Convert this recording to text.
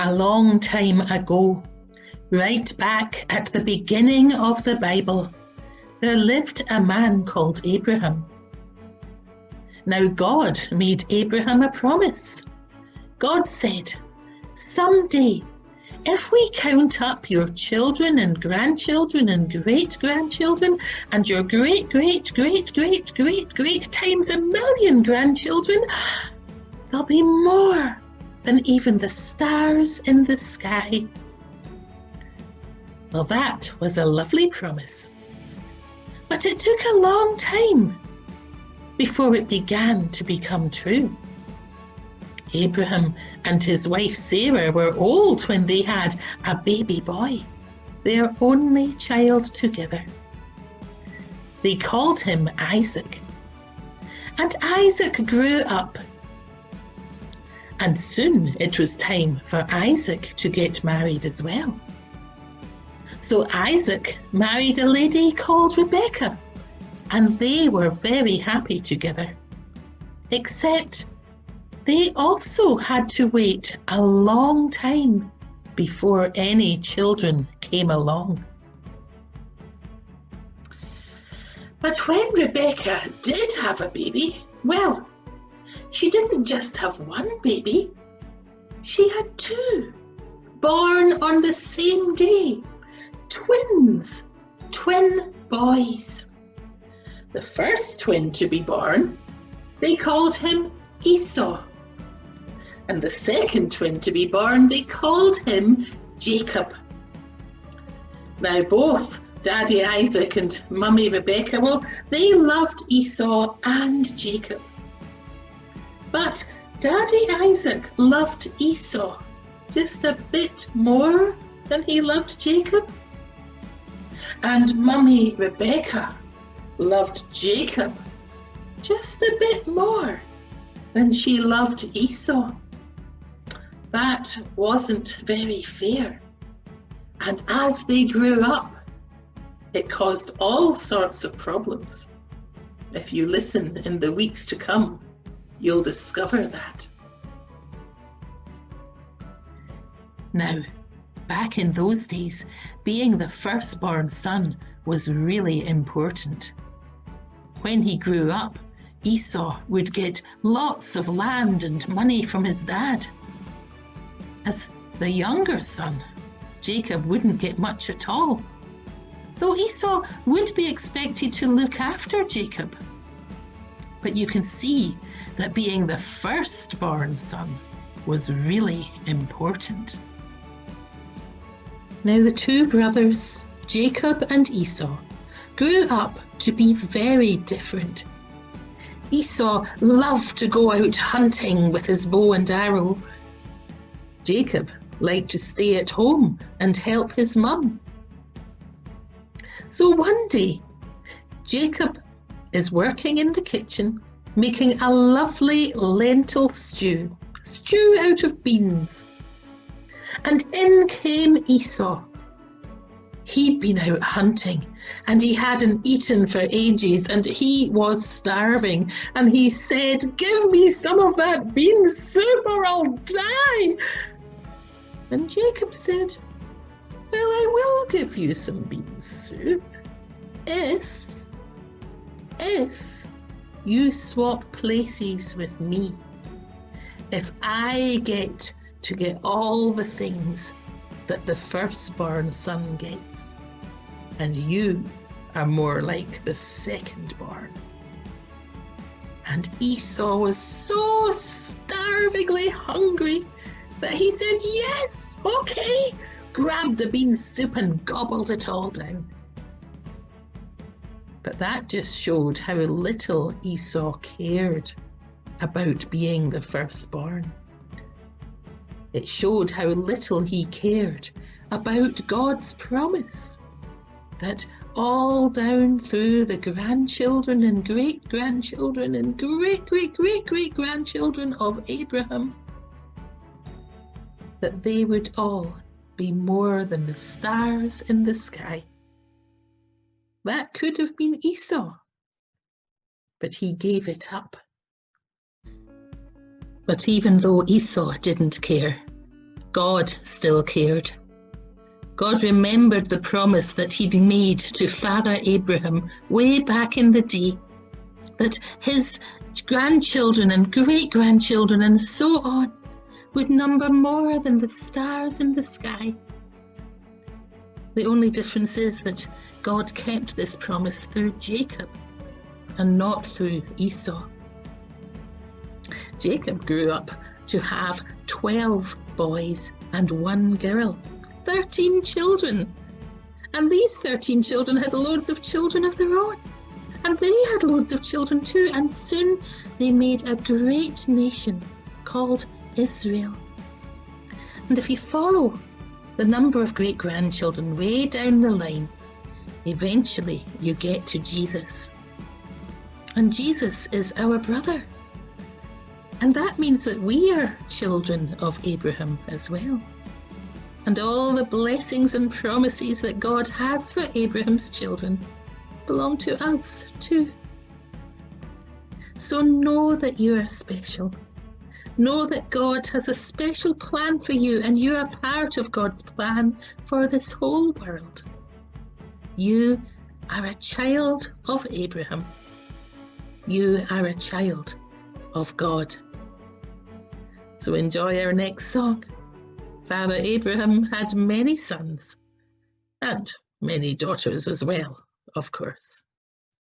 A long time ago, right back at the beginning of the Bible, there lived a man called Abraham. Now God made Abraham a promise. God said, "Someday, if we count up your children and grandchildren and great-grandchildren and your great-great-great-great-great-great times a million grandchildren, there'll be more than even the stars in the sky." Well, that was a lovely promise. But it took a long time before it began to become true. Abraham and his wife Sarah were old when they had a baby boy, their only child together. They called him Isaac. And Isaac grew up. And soon it was time for Isaac to get married as well. So Isaac married a lady called Rebecca, and they were very happy together. Except they also had to wait a long time before any children came along. But when Rebecca did have a baby, well, she didn't just have one baby, she had two, born on the same day, twins, twin boys. The first twin to be born, they called him Esau. And the second twin to be born, they called him Jacob. Now both Daddy Isaac and Mummy Rebecca, well, they loved Esau and Jacob. But Daddy Isaac loved Esau just a bit more than he loved Jacob. And Mummy Rebecca loved Jacob just a bit more than she loved Esau. That wasn't very fair. And as they grew up, it caused all sorts of problems. If you listen in the weeks to come, you'll discover that. Now, back in those days, being the firstborn son was really important. When he grew up, Esau would get lots of land and money from his dad. As the younger son, Jacob wouldn't get much at all, though Esau would be expected to look after Jacob. But you can see that being the firstborn son was really important. Now the two brothers, Jacob and Esau, grew up to be very different. Esau loved to go out hunting with his bow and arrow. Jacob liked to stay at home and help his mum. So one day, Jacob is working in the kitchen, making a lovely lentil stew out of beans. And in came Esau. He'd been out hunting and he hadn't eaten for ages and he was starving. And he said, "Give me some of that bean soup or I'll die." And Jacob said, "Well, I will give you some bean soup if you swap places with me. If I get to get all the things that the firstborn son gets, and you are more like the secondborn." And Esau was so starvingly hungry that he said, "Yes, okay," grabbed the bean soup and gobbled it all down. But that just showed how little Esau cared about being the firstborn. It showed how little he cared about God's promise that all down through the grandchildren and great-grandchildren and great-great-great-great-grandchildren of Abraham, that they would all be more than the stars in the sky. That could have been Esau, but he gave it up. But even though Esau didn't care, God still cared. God remembered the promise that he'd made to Father Abraham way back in the day, that his grandchildren and great-grandchildren and so on would number more than the stars in the sky. The only difference is that God kept this promise through Jacob and not through Esau. Jacob grew up to have 12 boys and 1 girl, 13 children. And these 13 children had loads of children of their own. And they had loads of children too. And soon they made a great nation called Israel. And if you follow the number of great-grandchildren way down the line, eventually you get to Jesus. And Jesus is our brother. And that means that we are children of Abraham as well. And all the blessings and promises that God has for Abraham's children belong to us too. So know that you are special. Know that God has a special plan for you, and you are part of God's plan for this whole world. You are a child of Abraham. You are a child of God. So enjoy our next song. Father Abraham had many sons and many daughters as well, of course.